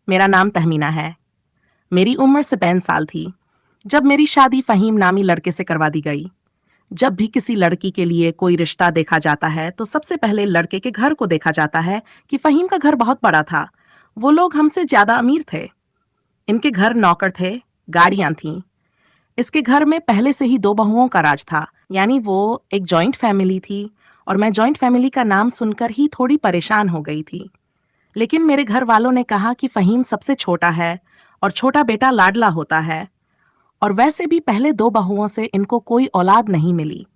मेरा नाम तहमीना है। मेरी उम्र 53 साल थी जब मेरी शादी फ़हीम नामी लड़के से करवा दी गई। जब भी किसी लड़की के लिए कोई रिश्ता देखा जाता है तो सबसे पहले लड़के के घर को देखा जाता है कि फ़हीम का घर बहुत बड़ा था। वो लोग हमसे ज़्यादा अमीर थे। इनके घर नौकर थे, गाड़ियां थीं। इसके घर में पहले से ही 2 बहुओं का राज था, यानी वो एक जॉइंट फैमिली थी। और मैं जॉइंट फैमिली का नाम सुनकर ही थोड़ी परेशान हो गई थी। लेकिन मेरे घर वालों ने कहा कि फ़हीम सबसे छोटा है और छोटा बेटा लाडला होता है, और वैसे भी पहले 2 बहुओं से इनको कोई औलाद नहीं मिली।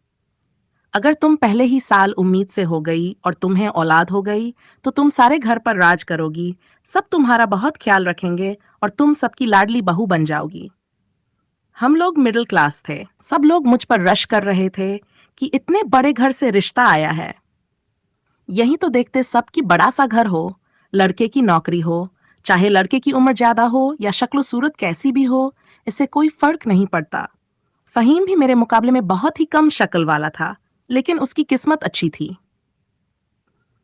अगर तुम पहले ही साल उम्मीद से हो गई और तुम्हें औलाद हो गई तो तुम सारे घर पर राज करोगी, सब तुम्हारा बहुत ख्याल रखेंगे और तुम सबकी लाडली बहू बन जाओगी। हम लोग मिडिल क्लास थे, सब लोग मुझ पर रश कर रहे थे कि इतने बड़े घर से रिश्ता आया है। यही तो देखते सब कि बड़ा सा घर हो, लड़के की नौकरी हो, चाहे लड़के की उम्र ज्यादा हो या शक्ल सूरत कैसी भी हो, इससे कोई फर्क नहीं पड़ता। फहीम भी मेरे मुकाबले में बहुत ही कम शक्ल वाला था, लेकिन उसकी किस्मत अच्छी थी।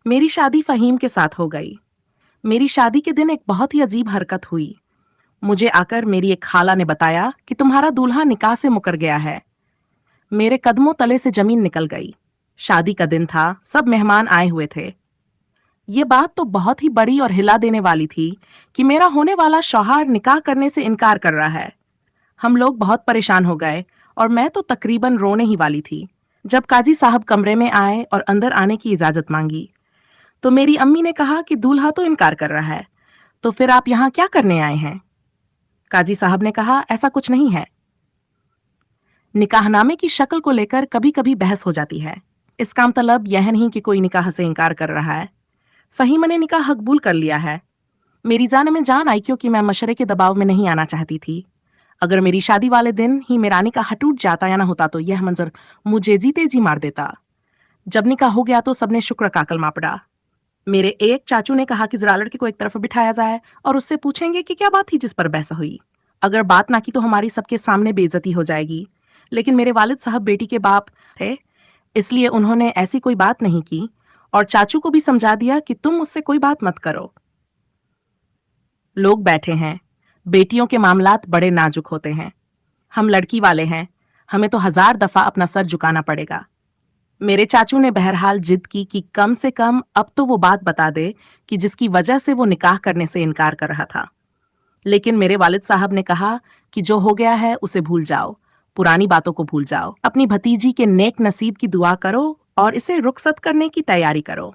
मेरी शादी फहीम के साथ हो गई। मेरी शादी के दिन एक बहुत ही अजीब हरकत हुई। मुझे आकर मेरी एक खाला ने बताया कि तुम्हारा दूल्हा निकाह से मुकर गया है। मेरे कदमों तले से जमीन निकल गई। शादी का दिन था, सब मेहमान आए हुए थे। ये बात तो बहुत ही बड़ी और हिला देने वाली थी कि मेरा होने वाला शौहर निकाह करने से इनकार कर रहा है। हम लोग बहुत परेशान हो गए और मैं तो तकरीबन रोने ही वाली थी जब काजी साहब कमरे में आए और अंदर आने की इजाजत मांगी। तो मेरी अम्मी ने कहा कि दूल्हा तो इनकार कर रहा है, तो फिर आप यहाँ क्या करने आए हैं? काजी साहब ने कहा, ऐसा कुछ नहीं है। निकाहनामे की शक्ल को लेकर कभी कभी बहस हो जाती है। इसका मतलब यह नहीं कि कोई निकाह से इनकार कर रहा है। फहीम ने निकाह हकबूल कर लिया है। मेरी जान में जान आई क्योंकि मैं मशरे के दबाव में नहीं आना चाहती थी। अगर मेरी शादी वाले दिन ही मेरा निकाह टूट जाता या ना होता तो यह मंजर मुझे जीते जी मार देता। जब निकाह हो गया तो सबने शुक्र का कलमा पड़ा। मेरे एक चाचू ने कहा कि जरा लड़के को एक तरफ बिठाया जाए और उससे पूछेंगे कि क्या बात थी जिस पर बहस हुई। अगर बात ना की तो हमारी सबके सामने बेइज्जती हो जाएगी। लेकिन मेरे वालिद साहब बेटी के बाप थे, इसलिए उन्होंने ऐसी कोई बात नहीं की और चाचू को भी समझा दिया कि तुम मुझसे कोई बात मत करो। लोग बैठे हैं। बेटियों के मामलात बड़े नाजुक होते हैं। हम लड़की वाले हैं, हमें तो 1000 दफा अपना सर झुकाना पड़ेगा। मेरे चाचू ने बहरहाल जिद की कि कम से कम अब तो वो बात बता दे कि जिसकी वजह से वो निकाह करने से इनकार कर रहा था। लेकिन मेरे वालिद साहब ने कहा कि जो हो गया है उसे भूल जाओ, पुरानी बातों को भूल जाओ, अपनी भतीजी के नेक नसीब की दुआ करो और इसे रुखसत करने की तैयारी करो।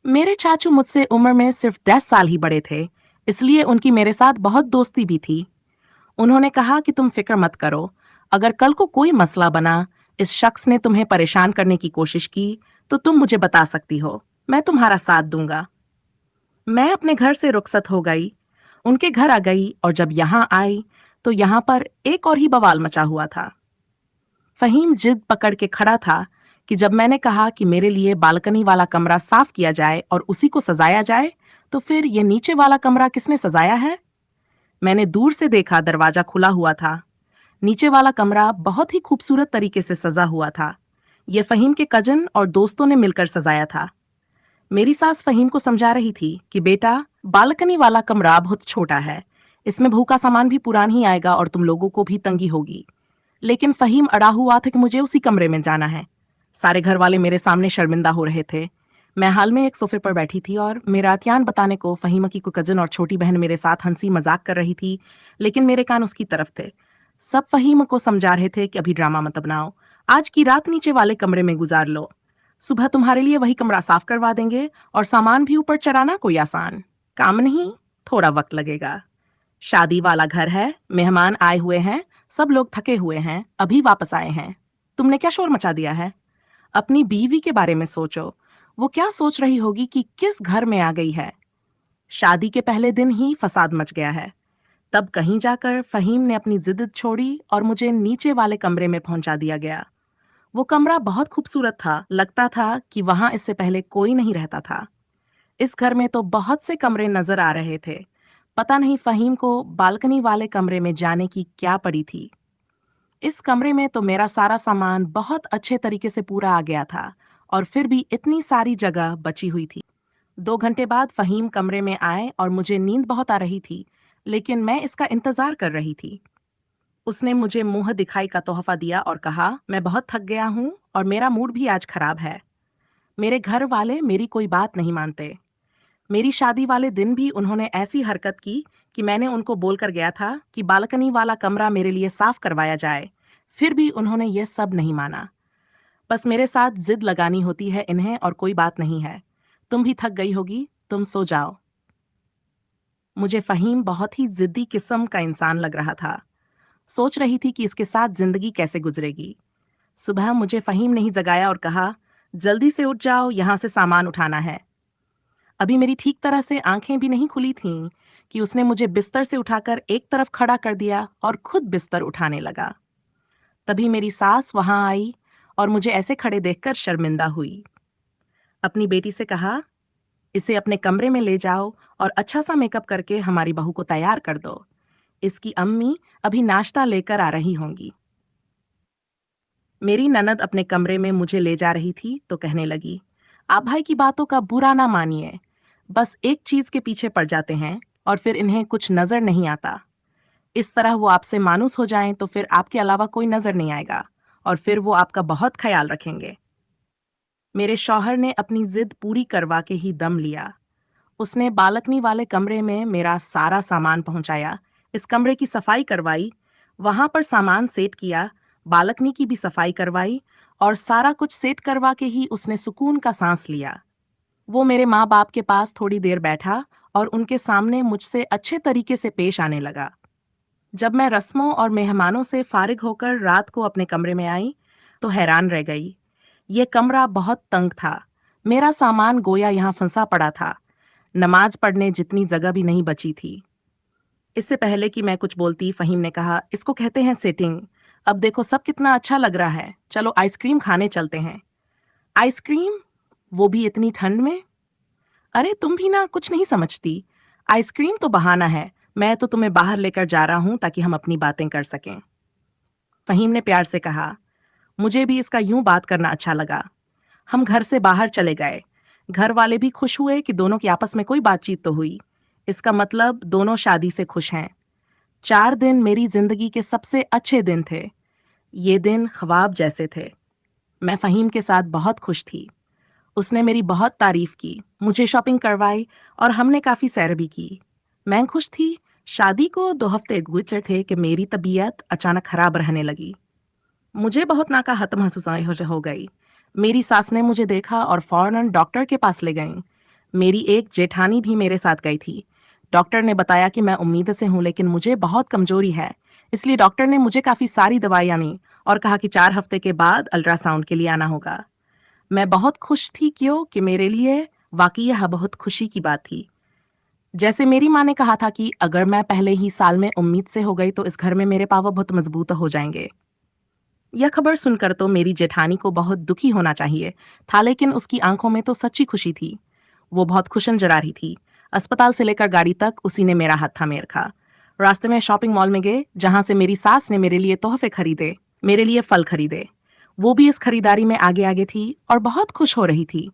मेरे चाचू मुझसे उम्र में सिर्फ 10 साल ही बड़े थे, इसलिए उनकी मेरे साथ बहुत दोस्ती भी थी। उन्होंने कहा कि तुम फिक्र मत करो, अगर कल को कोई मसला बना, इस शख्स ने तुम्हें परेशान करने की कोशिश की, तो तुम मुझे बता सकती हो, मैं तुम्हारा साथ दूंगा। मैं अपने घर से रुखसत हो गई, उनके घर आ गई और जब यहाँ आई तो यहाँ पर एक और ही बवाल मचा हुआ था। फहीम जिद पकड़ के खड़ा था कि जब मैंने कहा कि मेरे लिए बालकनी वाला कमरा साफ किया जाए और उसी को सजाया जाए, तो फिर ये नीचे वाला कमरा किसने सजाया है? मैंने दूर से देखा, दरवाजा खुला हुआ था। नीचे वाला कमरा बहुत ही खूबसूरत तरीके से सजा हुआ था। यह फहीम के कजन और दोस्तों ने मिलकर सजाया था। मेरी सास फहीम को समझा रही थी कि बेटा, बालकनी वाला कमरा बहुत छोटा है, इसमें बहू का सामान भी पुरान ही आएगा और तुम लोगों को भी तंगी होगी। लेकिन फहीम अड़ा हुआ था कि मुझे उसी कमरे में जाना है। सारे घर वाले मेरे सामने शर्मिंदा हो रहे थे। मैं हाल में एक सोफे पर बैठी थी और मेरा अतियान बताने को फहीमा की कोई कजन और छोटी बहन मेरे साथ हंसी मजाक कर रही थी, लेकिन मेरे कान उसकी तरफ थे। सब फहीम को समझा रहे थे कि अभी ड्रामा मत बनाओ, आज की रात नीचे वाले कमरे में गुजार लो, सुबह तुम्हारे लिए वही कमरा साफ करवा देंगे और सामान भी ऊपर चढ़ाना कोई आसान काम नहीं, थोड़ा वक्त लगेगा। शादी वाला घर है, मेहमान आए हुए हैं, सब लोग थके हुए हैं, अभी वापस आए हैं। तुमने क्या शोर मचा दिया है? अपनी बीवी के बारे में सोचो, वो क्या सोच रही होगी कि किस घर में आ गई है। शादी के पहले दिन ही फसाद मच गया है। तब कहीं जाकर फहीम ने अपनी जिद छोड़ी और मुझे नीचे वाले कमरे में पहुंचा दिया गया। वो कमरा बहुत खूबसूरत था, लगता था कि वहां इससे पहले कोई नहीं रहता था। इस घर में तो बहुत से कमरे नजर आ रहे थे। पता नहीं फहीम को बालकनी वाले कमरे में जाने की क्या पड़ी थी। इस कमरे में तो मेरा सारा सामान बहुत अच्छे तरीके से पूरा आ गया था और फिर भी इतनी सारी जगह बची हुई थी। 2 घंटे बाद फहीम कमरे में आए और मुझे नींद बहुत आ रही थी, लेकिन मैं इसका इंतजार कर रही थी। उसने मुझे मुंह दिखाई का तोहफा दिया और कहा, मैं बहुत थक गया हूं और मेरा मूड भी आज खराब है। मेरे घर वाले मेरी कोई बात नहीं मानते। मेरी शादी वाले दिन भी उन्होंने ऐसी हरकत की कि मैंने उनको बोलकर गया था कि बालकनी वाला कमरा मेरे लिए साफ करवाया जाए। फिर भी उन्होंने ये सब नहीं माना। बस मेरे साथ जिद लगानी होती है इन्हें और कोई बात नहीं है। तुम भी थक गई होगी, तुम सो जाओ। मुझे फहीम बहुत ही जिद्दी किस्म का इंसान लग रहा था। सोच रही थी कि इसके साथ जिंदगी कैसे गुजरेगी। सुबह मुझे फहीम ने ही जगाया और कहा, जल्दी से उठ जाओ, यहां से सामान उठाना है। अभी मेरी ठीक तरह से आंखें भी नहीं खुली थीं कि उसने मुझे बिस्तर से उठाकर एक तरफ खड़ा कर दिया और खुद बिस्तर उठाने लगा। तभी मेरी सास वहां आई और मुझे ऐसे खड़े देखकर शर्मिंदा हुई। अपनी बेटी से कहा, इसे अपने कमरे में ले जाओ और अच्छा सा मेकअप करके हमारी बहू को तैयार कर दो। इसकी अम्मी अभी नाश्ता लेकर आ रही होंगी। मेरी ननद अपने कमरे में मुझे ले जा रही थी तो कहने लगी, आप भाई की बातों का बुरा ना मानिए। बस एक चीज के पीछे पड़ जाते हैं और फिर इन्हें कुछ नजर नहीं आता। इस तरह वो आपसे मानूस हो जाएं तो फिर आपके अलावा कोई नजर नहीं आएगा और फिर वो आपका बहुत ख्याल रखेंगे। मेरे शौहर ने अपनी जिद पूरी करवा के ही दम लिया। उसने बालकनी वाले कमरे में मेरा सारा सामान पहुंचाया, इस कमरे की सफाई करवाई, वहां पर सामान सेट किया, बालकनी की भी सफाई करवाई और सारा कुछ सेट करवा के ही उसने सुकून का सांस लिया। वो मेरे माँ बाप के पास थोड़ी देर बैठा और उनके सामने मुझसे अच्छे तरीके से पेश आने लगा। जब मैं रस्मों और मेहमानों से फारिग होकर रात को अपने कमरे में आई तो हैरान रह गई। ये कमरा बहुत तंग था। मेरा सामान गोया यहाँ फंसा पड़ा था। नमाज पढ़ने जितनी जगह भी नहीं बची थी। इससे पहले कि मैं कुछ बोलती, फहीम ने कहा, इसको कहते हैं सेटिंग। अब देखो सब कितना अच्छा लग रहा है, चलो आइसक्रीम खाने चलते हैं। आइसक्रीम? वो भी इतनी ठंड में? अरे तुम भी ना कुछ नहीं समझती। आइसक्रीम तो बहाना है, मैं तो तुम्हें बाहर लेकर जा रहा हूं ताकि हम अपनी बातें कर सकें। फहीम ने प्यार से कहा। मुझे भी इसका यूं बात करना अच्छा लगा। हम घर से बाहर चले गए। घर वाले भी खुश हुए कि दोनों की आपस में कोई बातचीत तो हुई। इसका मतलब दोनों शादी से खुश हैं। 4 दिन मेरी जिंदगी के सबसे अच्छे दिन थे। ये दिन ख्वाब जैसे थे। मैं फहीम के साथ बहुत खुश थी। उसने मेरी बहुत तारीफ की, मुझे शॉपिंग करवाई और हमने काफी सैर भी की। मैं खुश थी। शादी को 2 हफ्ते गुजर थे कि मेरी तबीयत अचानक खराब रहने लगी। मुझे बहुत नाकाहत महसूस हो गई। मेरी सास ने मुझे देखा और फौरन डॉक्टर के पास ले गईं। मेरी एक जेठानी भी मेरे साथ गई थी। डॉक्टर ने बताया कि मैं उम्मीद से हूं लेकिन मुझे बहुत कमजोरी है, इसलिए डॉक्टर ने मुझे काफी सारी दवाइयां दी और कहा कि 4 हफ्ते के बाद अल्ट्रासाउंड के लिए आना होगा। मैं बहुत खुश थी क्योंकि मेरे लिए वाकई यह बहुत खुशी की बात थी। जैसे मेरी माँ ने कहा था कि अगर मैं पहले ही साल में उम्मीद से हो गई तो इस घर में मेरे पाँव बहुत मजबूत हो जाएंगे। यह खबर सुनकर तो मेरी जेठानी को बहुत दुखी होना चाहिए था, लेकिन उसकी आंखों में तो सच्ची खुशी थी। वो बहुत खुशन जरा रही थी। अस्पताल से लेकर गाड़ी तक उसी ने मेरा हाथ था मेर खा। रास्ते में शॉपिंग मॉल में गए जहां से मेरी सास ने मेरे लिए तोहफे खरीदे, मेरे लिए फल खरीदे। वो भी इस खरीदारी में आगे आगे थी और बहुत खुश हो रही थी।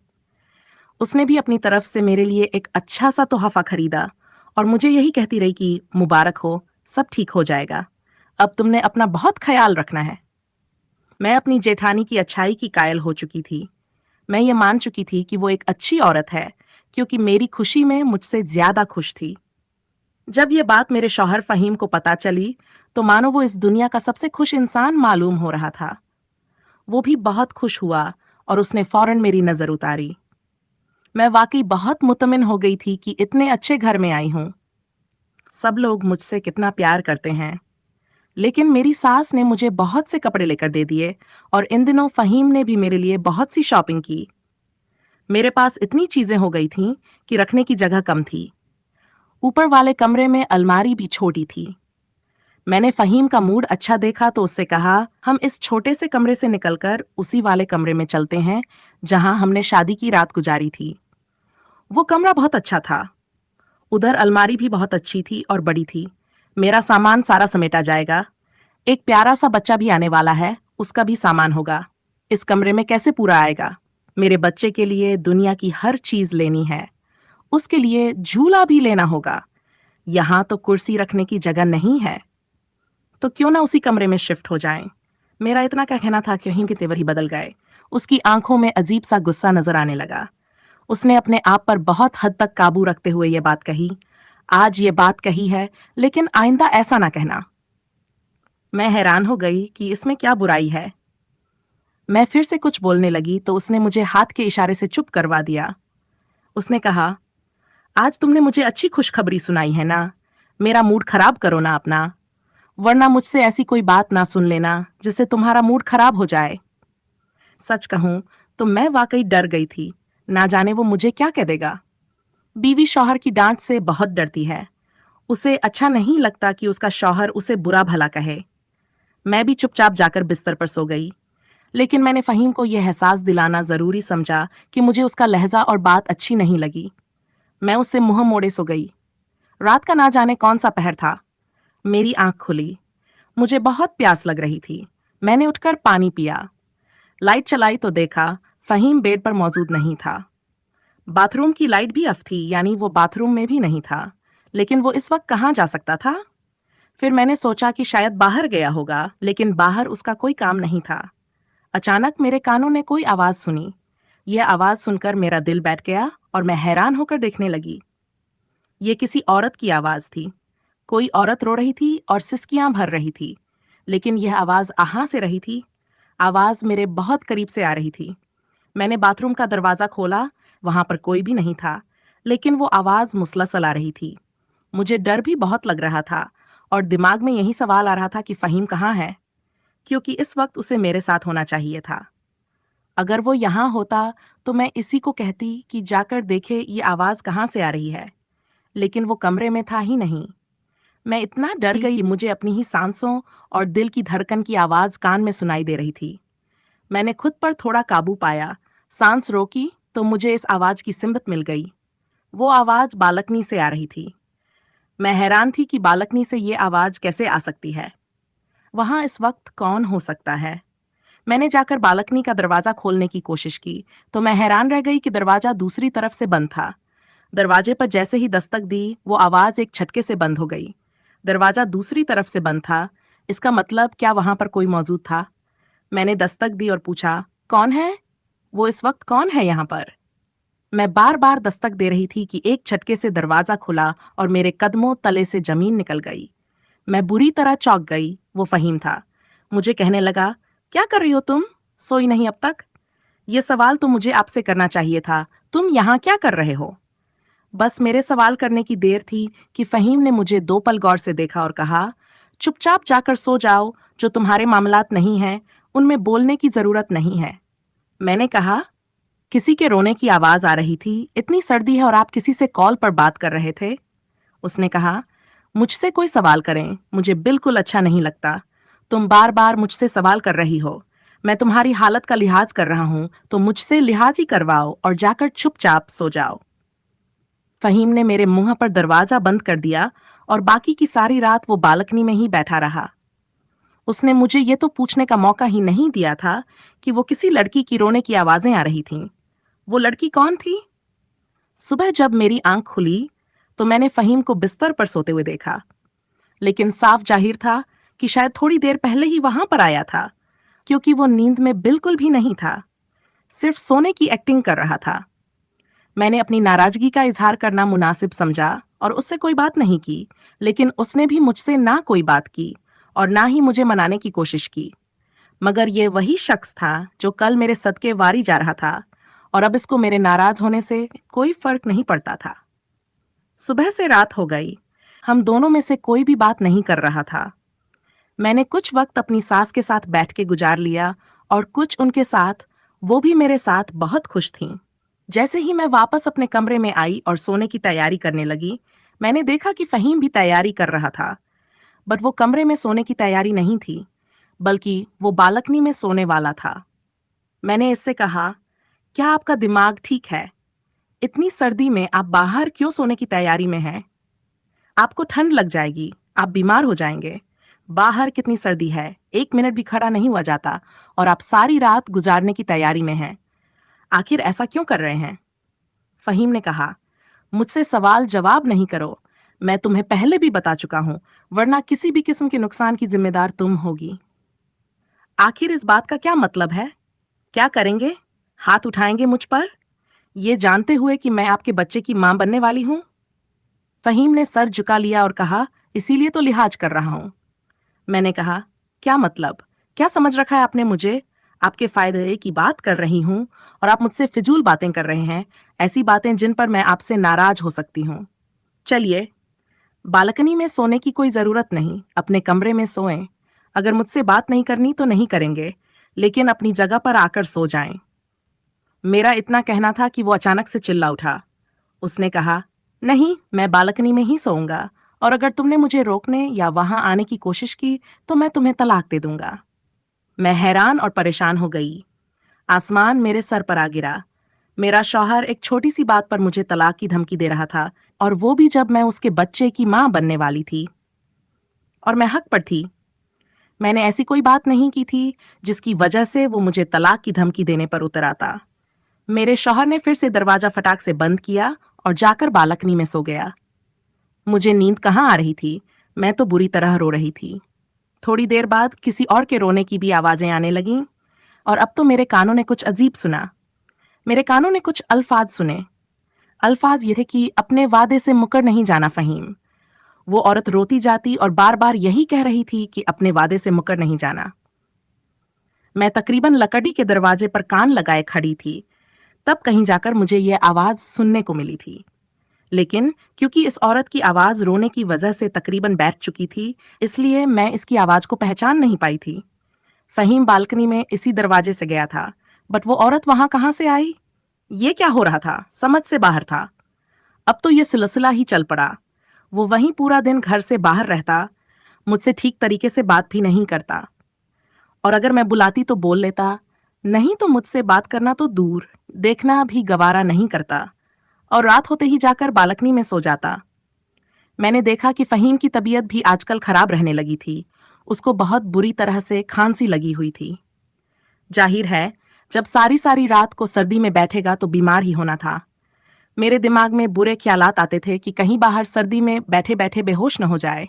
उसने भी अपनी तरफ से मेरे लिए एक अच्छा सा तोहफा खरीदा और मुझे यही कहती रही कि मुबारक हो, सब ठीक हो जाएगा, अब तुमने अपना बहुत ख्याल रखना है। मैं अपनी जेठानी की अच्छाई की कायल हो चुकी थी। मैं ये मान चुकी थी कि वो एक अच्छी औरत है क्योंकि मेरी खुशी में मुझसे ज्यादा खुश थी। जब ये बात मेरे शौहर फहीम को पता चली तो मानो वो इस दुनिया का सबसे खुश इंसान मालूम हो रहा था। वो भी बहुत खुश हुआ और उसने फौरन मेरी नजर उतारी। मैं वाकई बहुत मुतमिन हो गई थी कि इतने अच्छे घर में आई हूं। सब लोग मुझसे कितना प्यार करते हैं। लेकिन मेरी सास ने मुझे बहुत से कपड़े लेकर दे दिए और इन दिनों फहीम ने भी मेरे लिए बहुत सी शॉपिंग की। मेरे पास इतनी चीजें हो गई थीं कि रखने की जगह कम थी। ऊपर वाले कमरे में अलमारी भी छोटी थी। मैंने फहीम का मूड अच्छा देखा तो उससे कहा, हम इस छोटे से कमरे से निकलकर उसी वाले कमरे में चलते हैं जहां हमने शादी की रात गुजारी थी। वो कमरा बहुत अच्छा था। उधर अलमारी भी बहुत अच्छी थी और बड़ी थी। मेरा सामान सारा समेटा जाएगा। एक प्यारा सा बच्चा भी आने वाला है, उसका भी सामान होगा। इस कमरे में कैसे पूरा आएगा? मेरे बच्चे के लिए दुनिया की हर चीज लेनी है। उसके लिए झूला भी लेना होगा। यहाँ तो कुर्सी रखने की जगह नहीं है। तो क्यों ना उसी कमरे में शिफ्ट हो जाएं। मेरा इतना क्या कहना था कि फहीम के तेवर ही बदल गए। उसकी आंखों में अजीब सा गुस्सा नजर आने लगा। उसने अपने आप पर बहुत हद तक काबू रखते हुए ये बात कही। आज ये बात कही है, लेकिन आइंदा ऐसा ना कहना। मैं हैरान हो गई कि इसमें क्या बुराई है। मैं फिर से कुछ बोलने लगी तो उसने मुझे हाथ के इशारे से चुप करवा दिया। उसने कहा, आज तुमने मुझे अच्छी खुशखबरी सुनाई है ना। मेरा मूड खराब करो ना अपना, वरना मुझसे ऐसी कोई बात ना सुन लेना जिससे तुम्हारा मूड खराब हो जाए। सच कहूं तो मैं वाकई डर गई थी। ना जाने वो मुझे क्या कह देगा। बीवी शौहर की डांट से बहुत डरती है। उसे अच्छा नहीं लगता कि उसका शौहर उसे बुरा भला कहे। मैं भी चुपचाप जाकर बिस्तर पर सो गई। लेकिन मैंने फहीम को यह एहसास दिलाना जरूरी समझा कि मुझे उसका लहजा और बात अच्छी नहीं लगी। मैं उससे मुंह मोड़े सो गई। रात का ना जाने कौन सा पहर था। मेरी आंख खुली। मुझे बहुत प्यास लग रही थी। मैंने उठकर पानी पिया। लाइट चलाई तो देखा फहीम बेड पर मौजूद नहीं था। बाथरूम की लाइट भी ऑफ थी, यानी वो बाथरूम में भी नहीं था। लेकिन वो इस वक्त कहाँ जा सकता था। फिर मैंने सोचा कि शायद बाहर गया होगा, लेकिन बाहर उसका कोई काम नहीं था। अचानक मेरे कानों ने कोई आवाज सुनी। यह आवाज सुनकर मेरा दिल बैठ गया और मैं हैरान होकर देखने लगी। ये किसी औरत की आवाज थी। कोई औरत रो रही थी और सिसकियां भर रही थी। लेकिन यह आवाज कहाँ से रही थी। आवाज मेरे बहुत करीब से आ रही थी। मैंने बाथरूम का दरवाजा खोला। वहां पर कोई भी नहीं था, लेकिन वो आवाज मुसलसल आ रही थी। मुझे डर भी बहुत लग रहा था और दिमाग में यही सवाल आ रहा था कि फहीम कहाँ है, क्योंकि इस वक्त उसे मेरे साथ होना चाहिए था। अगर वो यहाँ होता तो मैं इसी को कहती कि जाकर देखे ये आवाज कहाँ से आ रही है। लेकिन वो कमरे में था ही नहीं। मैं इतना डर गई कि मुझे अपनी ही सांसों और दिल की धड़कन की आवाज कान में सुनाई दे रही थी। मैंने खुद पर थोड़ा काबू पाया, सांस रोकी तो मुझे इस आवाज की सिमत मिल गई। वो आवाज बालकनी से आ रही थी। मैं हैरान थी कि बालकनी से ये आवाज कैसे आ सकती है। वहां इस वक्त कौन हो सकता है। मैंने जाकर बालकनी का दरवाजा खोलने की कोशिश की तो मैं हैरान रह गई कि दरवाजा दूसरी तरफ से बंद था। दरवाजे पर जैसे ही दस्तक दी वो आवाज एक झटके से बंद हो गई। दरवाजा दूसरी तरफ से बंद था। इसका मतलब क्या वहां पर कोई मौजूद था। मैंने दस्तक दी और पूछा, कौन है। वो इस वक्त कौन है यहाँ पर। मैं बार बार दस्तक दे रही थी कि एक झटके से दरवाजा खुला और मेरे कदमों तले से जमीन निकल गई। मैं बुरी तरह चौंक गई। वो फहीम था। मुझे कहने लगा, क्या कर रही हो तुम, सोई नहीं अब तक। ये सवाल तो मुझे आपसे करना चाहिए था, तुम यहाँ क्या कर रहे हो। बस मेरे सवाल करने की देर थी कि फहीम ने मुझे 2 पल गौर से देखा और कहा, चुपचाप जाकर सो जाओ। जो तुम्हारे मामलात नहीं हैं उनमें बोलने की जरूरत नहीं है। मैंने कहा, किसी के रोने की आवाज आ रही थी। इतनी सर्दी है और आप किसी से कॉल पर बात कर रहे थे। उसने कहा, मुझसे कोई सवाल करें मुझे बिल्कुल अच्छा नहीं लगता। तुम बार बार मुझसे सवाल कर रही हो। मैं तुम्हारी हालत का लिहाज कर रहा हूं, तो मुझसे लिहाज ही करवाओ और जाकर चुपचाप सो जाओ। फहीम ने मेरे मुंह पर दरवाजा बंद कर दिया और बाकी की सारी रात वो बालकनी में ही बैठा रहा। उसने मुझे ये तो पूछने का मौका ही नहीं दिया था कि वो किसी लड़की की रोने की आवाजें आ रही थीं। वो लड़की कौन थी। सुबह जब मेरी आंख खुली तो मैंने फहीम को बिस्तर पर सोते हुए देखा। लेकिन साफ जाहिर था कि शायद थोड़ी देर पहले ही वहां पर आया था, क्योंकि वो नींद में बिल्कुल भी नहीं था, सिर्फ सोने की एक्टिंग कर रहा था। मैंने अपनी नाराजगी का इजहार करना मुनासिब समझा और उससे कोई बात नहीं की, लेकिन उसने भी मुझसे ना कोई बात की और ना ही मुझे मनाने की कोशिश की। मगर ये वही शख्स था जो कल मेरे सदके वारी जा रहा था और अब इसको मेरे नाराज होने से कोई फर्क नहीं पड़ता था। सुबह से रात हो गई। हम दोनों में से कोई भी बात नहीं कर रहा था। मैंने कुछ वक्त अपनी सास के साथ बैठ के गुजार लिया और कुछ उनके साथ। वो भी मेरे साथ बहुत खुश थीं। जैसे ही मैं वापस अपने कमरे में आई और सोने की तैयारी करने लगी, मैंने देखा कि फहीम भी तैयारी कर रहा था। बट वो कमरे में सोने की तैयारी नहीं थी, बल्कि वो बालकनी में सोने वाला था। मैंने इससे कहा, क्या आपका दिमाग ठीक है। इतनी सर्दी में आप बाहर क्यों सोने की तैयारी में हैं। आपको ठंड लग जाएगी, आप बीमार हो जाएंगे। बाहर कितनी सर्दी है, 1 मिनट भी खड़ा नहीं हुआ जाता और आप सारी रात गुजारने की तैयारी में हैं। आखिर ऐसा क्यों कर रहे हैं। फहीम ने कहा, मुझसे सवाल जवाब नहीं करो। मैं तुम्हें पहले भी बता चुका हूं, वरना किसी भी किस्म के नुकसान की जिम्मेदार तुम होगी। आखिर इस बात का क्या मतलब है? क्या करेंगे? हाथ उठाएंगे मुझ पर, ये जानते हुए कि मैं आपके बच्चे की मां बनने वाली हूं? फहीम ने सर झुका लिया और कहा, इसीलिए तो लिहाज कर रहा हूं। मैंने कहा, क्या मतलब? क्या समझ रखा है आपने मुझे? आपके फायदे की बात कर रही हूं और आप मुझसे फिजूल बातें कर रहे हैं, ऐसी बातें जिन पर मैं आपसे नाराज हो सकती हूं। चलिए, बालकनी में सोने की कोई जरूरत नहीं, अपने कमरे में सोएं। अगर मुझसे बात नहीं करनी तो नहीं करेंगे, लेकिन अपनी जगह पर आकर सो जाएं। मेरा इतना कहना था कि वो अचानक से चिल्ला उठा। उसने कहा, नहीं, मैं बालकनी में ही सोऊंगा, और अगर तुमने मुझे रोकने या वहां आने की कोशिश की तो मैं तुम्हें तलाक दे दूंगा। मैं हैरान और परेशान हो गई। आसमान मेरे सर पर आ गिरा। मेरा शौहर एक छोटी सी बात पर मुझे तलाक की धमकी दे रहा था, और वो भी जब मैं उसके बच्चे की मां बनने वाली थी। और मैं हक पर थी। मैंने ऐसी कोई बात नहीं की थी जिसकी वजह से वो मुझे तलाक की धमकी देने पर उतर आता। मेरे शौहर ने फिर से दरवाजा फटाक से बंद किया और जाकर बालकनी में सो गया। मुझे नींद कहाँ आ रही थी, मैं तो बुरी तरह रो रही थी। थोड़ी देर बाद किसी और के रोने की भी आवाजें आने लगीं, और अब तो मेरे कानों ने कुछ अजीब सुना। मेरे कानों ने कुछ अल्फाज सुने। अल्फाज ये थे कि अपने वादे से मुकर नहीं जाना फहीम। वो औरत रोती जाती और बार बार यही कह रही थी कि अपने वादे से मुकर नहीं जाना। मैं तकरीबन लकड़ी के दरवाजे पर कान लगाए खड़ी थी, तब कहीं जाकर मुझे यह आवाज सुनने को मिली थी। लेकिन क्योंकि इस औरत की आवाज रोने की वजह से तकरीबन बैठ चुकी थी, इसलिए मैं इसकी आवाज को पहचान नहीं पाई थी। फहीम बालकनी में इसी दरवाजे से गया था, बट वो औरत वहां कहां से आई? ये क्या हो रहा था, समझ से बाहर था। अब तो ये सिलसिला ही चल पड़ा। वो वहीं पूरा दिन घर से बाहर रहता, मुझसे ठीक तरीके से बात भी नहीं करता, और अगर मैं बुलाती तो बोल लेता, नहीं तो मुझसे बात करना तो दूर, देखना भी गवारा नहीं करता, और रात होते ही जाकर बालकनी में सो जाता। मैंने देखा कि फहीम की तबीयत भी आजकल खराब रहने लगी थी। उसको बहुत बुरी तरह से खांसी लगी हुई थी। जाहिर है, जब सारी सारी रात को सर्दी में बैठेगा तो बीमार ही होना था। मेरे दिमाग में बुरे ख्यालात आते थे कि कहीं बाहर सर्दी में बैठे बैठे बेहोश न हो जाए,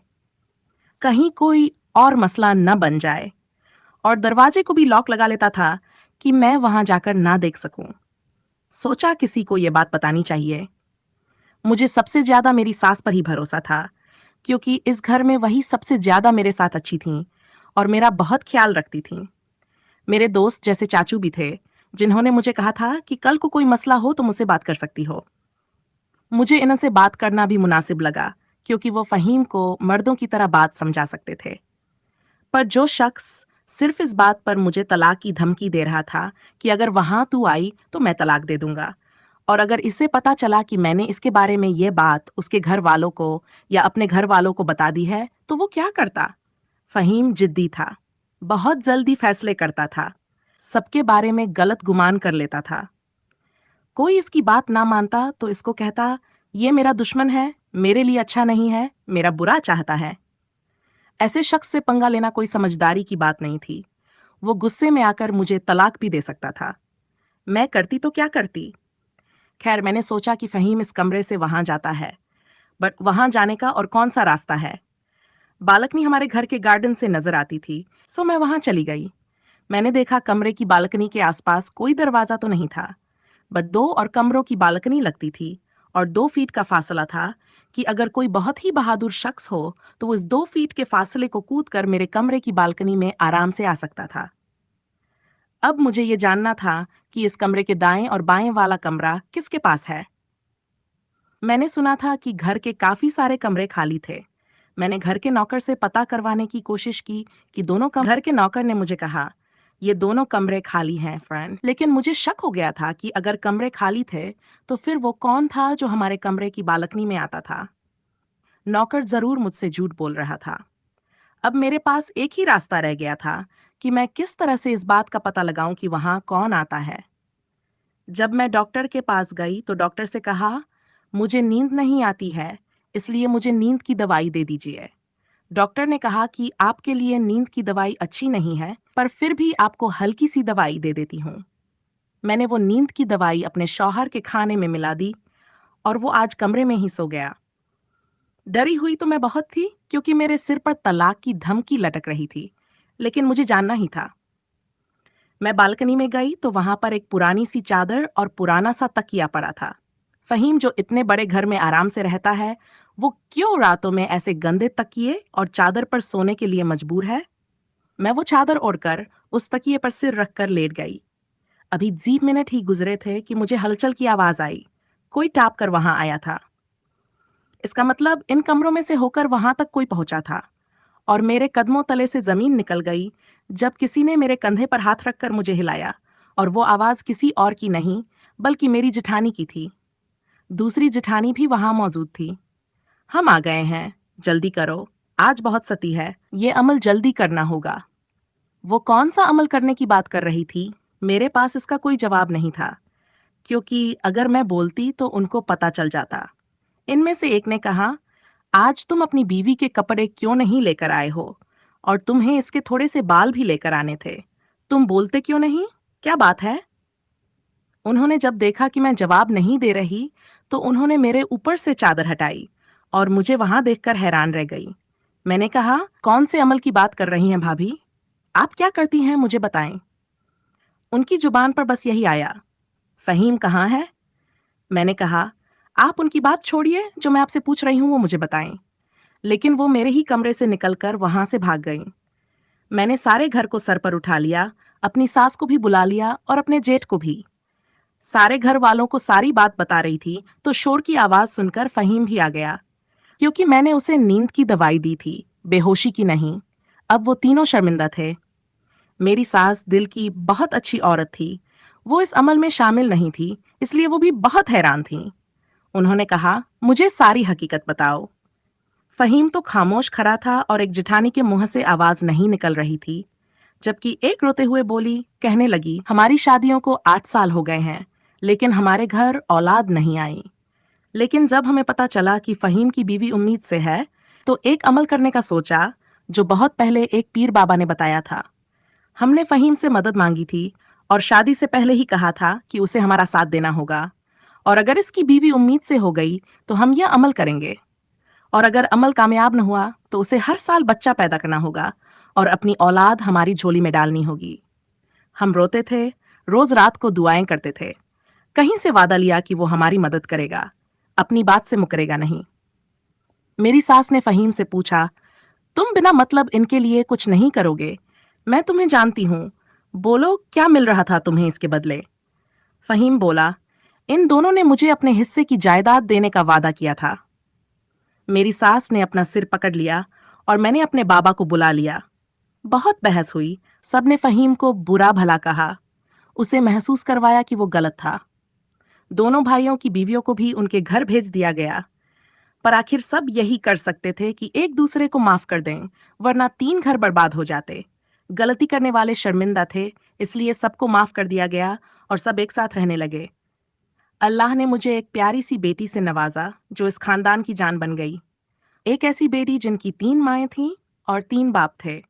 कहीं कोई और मसला न बन जाए, और दरवाजे को भी लॉक लगा लेता था कि मैं वहां जाकर ना देख सकूं। सोचा किसी को यह बात बतानी चाहिए। मुझे सबसे ज्यादा मेरी सास पर ही भरोसा था, क्योंकि इस घर में वही सबसे ज्यादा मेरे साथ अच्छी थीं और मेरा बहुत ख्याल रखती थीं। मेरे दोस्त जैसे चाचू भी थे, जिन्होंने मुझे कहा था कि कल को कोई मसला हो तो मुझसे बात कर सकती हो। मुझे इनसे बात करना भी मुनासिब लगा, क्योंकि वो फहीम को मर्दों की तरह बात समझा सकते थे। पर जो शख्स सिर्फ इस बात पर मुझे तलाक की धमकी दे रहा था कि अगर वहां तू आई तो मैं तलाक दे दूंगा, और अगर इसे पता चला कि मैंने इसके बारे में ये बात उसके घर वालों को या अपने घर वालों को बता दी है, तो वो क्या करता? फहीम जिद्दी था, बहुत जल्दी फैसले करता था, सबके बारे में गलत गुमान कर लेता था। कोई इसकी बात ना मानता तो इसको कहता, ये मेरा दुश्मन है, मेरे लिए अच्छा नहीं है, मेरा बुरा चाहता है। ऐसे शख्स से पंगा लेना कोई समझदारी की बात नहीं थी। वो गुस्से में आकर मुझे तलाक भी दे सकता था। मैं करती तो क्या करती? खैर, मैंने सोचा कि फहीम इस कमरे से वहां जाता है, बट वहां जाने का और कौन सा रास्ता है? बालकनी हमारे घर के गार्डन से नजर आती थी, सो मैं वहां चली गई। मैंने देखा कमरे की बालकनी के आसपास कोई दरवाजा तो नहीं था, बट दो और कमरों की बालकनी लगती थी, और 2 फीट का फासला था कि अगर कोई बहुत ही बहादुर शख्स हो तो वो इस 2 फीट के फासले को कूद कर मेरे कमरे की बालकनी में आराम से आ सकता था। अब मुझे ये जानना था कि इस कमरे के दाएं और बाएं वाला कमरा किसके पास है। मैंने सुना था कि घर के काफी सारे कमरे खाली थे। मैंने घर के नौकर से पता करवाने की कोशिश की कि घर के नौकर ने मुझे कहा, ये दोनों कमरे खाली हैं फ्रेंड। लेकिन मुझे शक हो गया था कि अगर कमरे खाली थे तो फिर वो कौन था जो हमारे कमरे की बालकनी में आता था। नौकर जरूर मुझसे झूठ बोल रहा था। अब मेरे पास एक ही रास्ता रह गया था कि मैं किस तरह से इस बात का पता लगाऊं कि वहां कौन आता है। जब मैं डॉक्टर के पास गई तो डॉक्टर से कहा, मुझे नींद नहीं आती है, इसलिए मुझे नींद की दवाई दे दीजिए। डॉक्टर ने कहा कि आपके लिए नींद की दवाई अच्छी नहीं है, पर फिर भी आपको हल्की सी दवाई दे देती हूँ। मैंने वो नींद की दवाई अपने शौहर के खाने में मिला दी, और वो आज कमरे में ही सो गया। डरी हुई तो मैं बहुत थी, क्योंकि मेरे सिर पर तलाक की धमकी लटक रही थी, लेकिन मुझे जानना ही था। मैं बालकनी में गई तो वहां पर एक पुरानी सी चादर और पुराना सा तकिया पड़ा था। फहीम, जो इतने बड़े घर में आराम से रहता है, वो क्यों रातों में ऐसे गंदे तकिए और चादर पर सोने के लिए मजबूर है? मैं वो चादर ओढ़कर उस तकिए पर सिर रखकर लेट गई। अभी 10 मिनट ही गुजरे थे कि मुझे हलचल की आवाज आई। कोई टाप कर वहां आया था। इसका मतलब इन कमरों में से होकर वहां तक कोई पहुंचा था, और मेरे कदमों तले से जमीन निकल गई जब किसी ने मेरे कंधे पर हाथ रखकर मुझे हिलाया, और वो आवाज किसी और की नहीं, बल्कि मेरी जेठानी की थी। दूसरी जेठानी भी वहां मौजूद थी। हम आ गए हैं, जल्दी करो, आज बहुत सती है, ये अमल जल्दी करना होगा। वो कौन सा अमल करने की बात कर रही थी? मेरे पास इसका कोई जवाब नहीं था, क्योंकि अगर मैं बोलती तो उनको पता चल जाता। इनमें से एक ने कहा, आज तुम अपनी बीवी के कपड़े क्यों नहीं लेकर आए हो? और तुम्हें इसके थोड़े से बाल भी लेकर आने थे। तुम बोलते क्यों नहीं? क्या बात है? उन्होंने जब देखा कि मैं जवाब नहीं दे रही, तो उन्होंने मेरे ऊपर से चादर हटाई और मुझे वहां देखकर हैरान रह गई। मैंने कहा, कौन से अमल की बात कर रही हैं भाभी? आप क्या करती हैं, मुझे बताएं। उनकी जुबान पर बस यही आया, फहीम कहाँ है? मैंने कहा, आप उनकी बात छोड़िए, जो मैं आपसे पूछ रही हूँ वो मुझे बताएं। लेकिन वो मेरे ही कमरे से निकलकर वहां से भाग गईं। मैंने सारे घर को सर पर उठा लिया, अपनी सास को भी बुला लिया और अपने जेठ को भी। सारे घर वालों को सारी बात बता रही थी तो शोर की आवाज सुनकर फहीम भी आ गया, क्योंकि मैंने उसे नींद की दवाई दी थी, बेहोशी की नहीं। अब वो तीनों शर्मिंदा थे। मेरी सास दिल की बहुत अच्छी औरत थी। वो इस अमल में शामिल नहीं थी, इसलिए वो भी बहुत हैरान थी। उन्होंने कहा, मुझे सारी हकीकत बताओ। फहीम तो खामोश खड़ा था और एक जिठानी के मुंह से आवाज नहीं निकल रही थी, जबकि एक रोते हुए बोली, कहने लगी, हमारी शादियों को 8 साल हो गए हैं, लेकिन हमारे घर औलाद नहीं आई। लेकिन जब हमें पता चला कि फहीम की बीवी उम्मीद से है, तो एक अमल करने का सोचा, जो बहुत पहले एक पीर बाबा ने बताया था। हमने फहीम से मदद मांगी थी और शादी से पहले ही कहा था कि उसे हमारा साथ देना होगा, और अगर इसकी बीवी उम्मीद से हो गई तो हम यह अमल करेंगे, और अगर अमल कामयाब न हुआ तो उसे हर साल बच्चा पैदा करना होगा और अपनी औलाद हमारी झोली में डालनी होगी। हम रोते थे, रोज रात को दुआएं करते थे। कहीं से वादा लिया कि वो हमारी मदद करेगा, अपनी बात से मुकरेगा नहीं। मेरी सास ने फहीम से पूछा, तुम बिना मतलब इनके लिए कुछ नहीं करोगे? मैं तुम्हें जानती हूँ, बोलो क्या मिल रहा था तुम्हें इसके बदले? फहीम बोला, इन दोनों ने मुझे अपने हिस्से की जायदाद देने का वादा किया था। मेरी सास ने अपना सिर पकड़ लिया और मैंने अपने बाबा को बुला लिया। बहुत बहस हुई, सबने फहीम को बुरा भला कहा, उसे महसूस करवाया कि वो गलत था। दोनों भाइयों की बीवियों को भी उनके घर भेज दिया गया, पर आखिर सब यही कर सकते थे कि एक दूसरे को माफ कर दें, वरना 3 घर बर्बाद हो जाते। गलती करने वाले शर्मिंदा थे, इसलिए सबको माफ कर दिया गया और सब एक साथ रहने लगे। अल्लाह ने मुझे एक प्यारी सी बेटी से नवाजा, जो इस खानदान की जान बन गई। एक ऐसी बेटी जिनकी 3 माएं थीं और 3 बाप थे।